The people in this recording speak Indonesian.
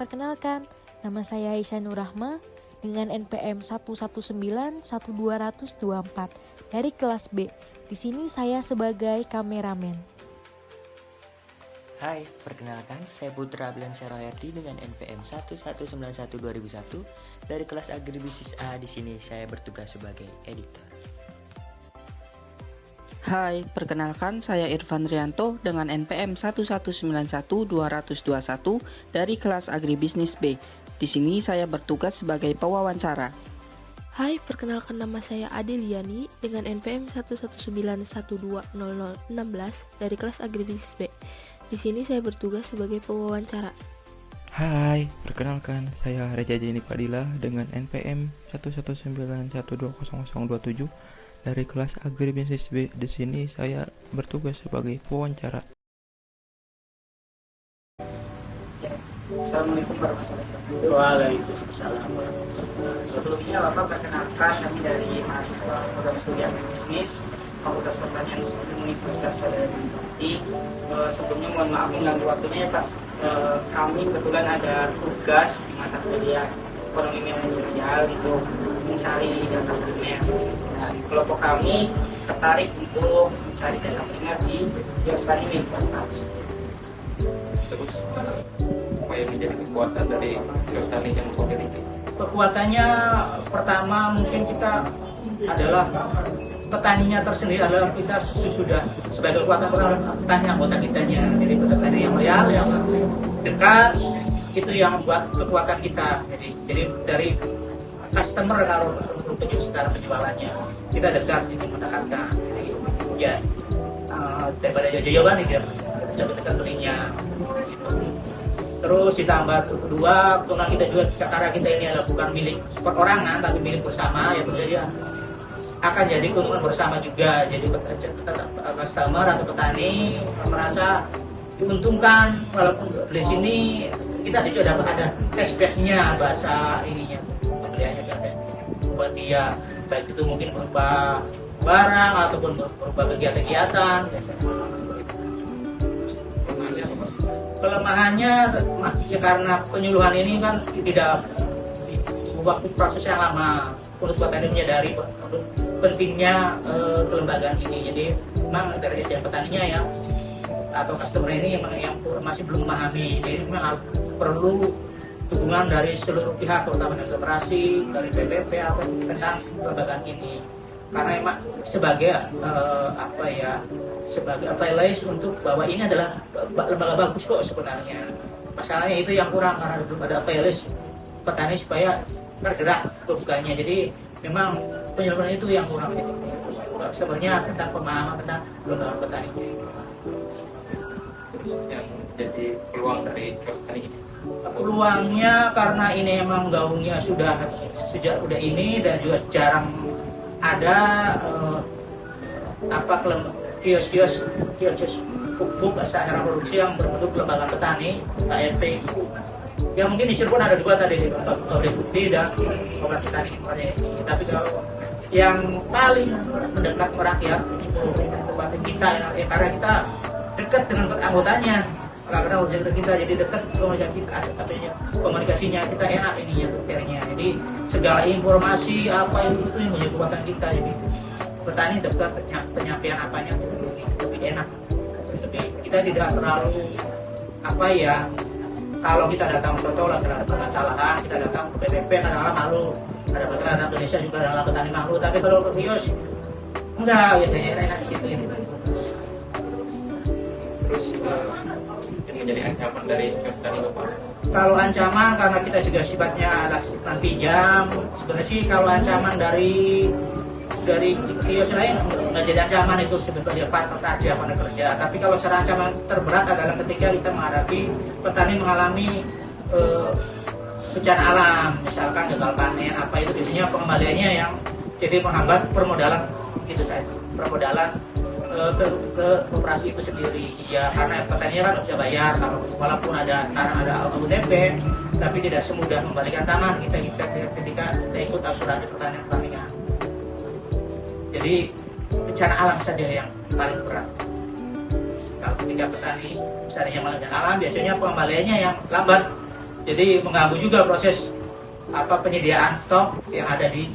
perkenalkan, nama saya Aisyah Nurrahma dengan NPM 1191224 dari kelas B. Di sini saya sebagai kameramen. Hai, perkenalkan saya Putra Abilansyah Royardi dengan NPM 11912001 dari kelas Agribisnis A. Di sini saya bertugas sebagai editor. Hai, perkenalkan saya Irfan Rianto dengan NPM 1191221 dari kelas Agribisnis B. Di sini saya bertugas sebagai pewawancara. Hai, perkenalkan nama saya Adeliani dengan NPM 119120016 dari kelas Agribisnis B. Di sini saya bertugas sebagai pewawancara. Hai, perkenalkan saya Reja Jeni Padilla dengan NPM 119120027 dari kelas Agribisnis B. Di sini saya bertugas sebagai pewawancara. Assalamualaikum warahmatullahi wabarakatuh. Waalaikumsalam. Sebelumnya Bapak perkenalkan kami dari mahasiswa program studi agribisnis Fakultas Pertanian Universitas Surakarta. Sebelumnya mohon maaf mengganggu waktunya ya Pak. Kami kebetulan ada tugas di mata kuliah ekonomi manajerial untuk mencari data primer. Nah, kelompok kami tertarik untuk mencari data primer di Geostani milik Bapak. Terus, apa yang menjadi kekuatan dari Geostani yang memiliki? Kekuatannya pertama mungkin kita adalah petaninya tersendiri, adalah kita sudah sebagai kekuatan pertama petani anggota kitanya. Jadi petani yang loyal, yang dekat, itu yang membuat kekuatan kita. Jadi dari customer kalau untuk secara penjualannya kita dekat, jadi mendekatkan. Jadi ya daripada jauh-jauhan ya bisa dekat belinya. Gitu. Terus ditambah kedua, keuntungan kita juga karena kita ini adalah bukan milik perorangan tapi milik bersama, ya tentu saja akan jadi keuntungan bersama juga. Jadi customer atau petani merasa diuntungkan walaupun beli sini kita juga dapat ada cashbacknya, bahasa ininya pembeliannya ada buat dia, baik itu mungkin berupa barang ataupun berupa kegiatan-kegiatan. Kelemahannya ya karena penyuluhan ini kan tidak waktu proses yang lama untuk petani menyadari pentingnya kelembagaan ini. Jadi memang dari sisi petaninya ya atau customer ini yang masih belum memahami. Jadi memang harus perlu dukungan dari seluruh pihak, terutama dari koperasi, dari PPP tentang kelembagaan ini. Karena memang sebagai sebagai appealage untuk bahwa ini adalah lembaga bagus kok sebenarnya. Masalahnya itu yang kurang karena belum ada appealage petani supaya tergerak kebukanya. Jadi memang penyuluhan itu yang kurang. Sebenarnya tentang pemahaman tentang lembaga petani. Yang jadi peluang dari Geostani ini? Peluangnya karena ini emang gaungnya sudah sejak udah ini dan juga jarang ada kios-kios pupuk secara produksi yang berbentuk lembaga petani KMP. Ya mungkin di Cirebon ada dua tadi, Gaudet Bukti dan Koperasi Tani ini. Tapi kalau yang paling mendekat ke rakyat itu kabupaten kita ya, karena kita dekat dengan anggotanya, karena urusan kita jadi dekat komunikasi kita, artinya komunikasinya kita enak ininya tukernya. Jadi segala informasi apa itu yang menjadi kekuatan kita. Jadi petani dekat penyampaian apanya lebih enak. Kita tidak terlalu kalau kita datang contoh lah ada permasalahan, kita datang ke PPP kadang-kadang malu, ada masalah Indonesia juga adalah petani malu. Tapi kalau ke kios enggak, biasanya enak di situ. Terus yang menjadi ancaman dari Geostani Bapak? Kalau ancaman karena kita juga sifatnya adalah nanti jam. Sebenarnya sih kalau ancaman dari kios lain nggak jadi ancaman, itu sebetulnya partner aja pada kerja. Tapi kalau secara ancaman terberat adalah ketika kita menghadapi petani mengalami bencana alam, misalkan gagal panen apa itu, biasanya pengembaliannya yang jadi menghambat permodalan itu saya permodalan ke koperasi itu sendiri. Ya karena petaninya kan nggak bisa bayar, kalau walaupun ada auto UTP tapi tidak semudah membalikan tangan ketika kita ikut asuransi pertanian. Jadi bencana alam saja yang paling berat. Kalau ketika petani misalnya bencana alam biasanya pengembaliannya yang lambat. Jadi mengganggu juga proses penyediaan stok yang ada di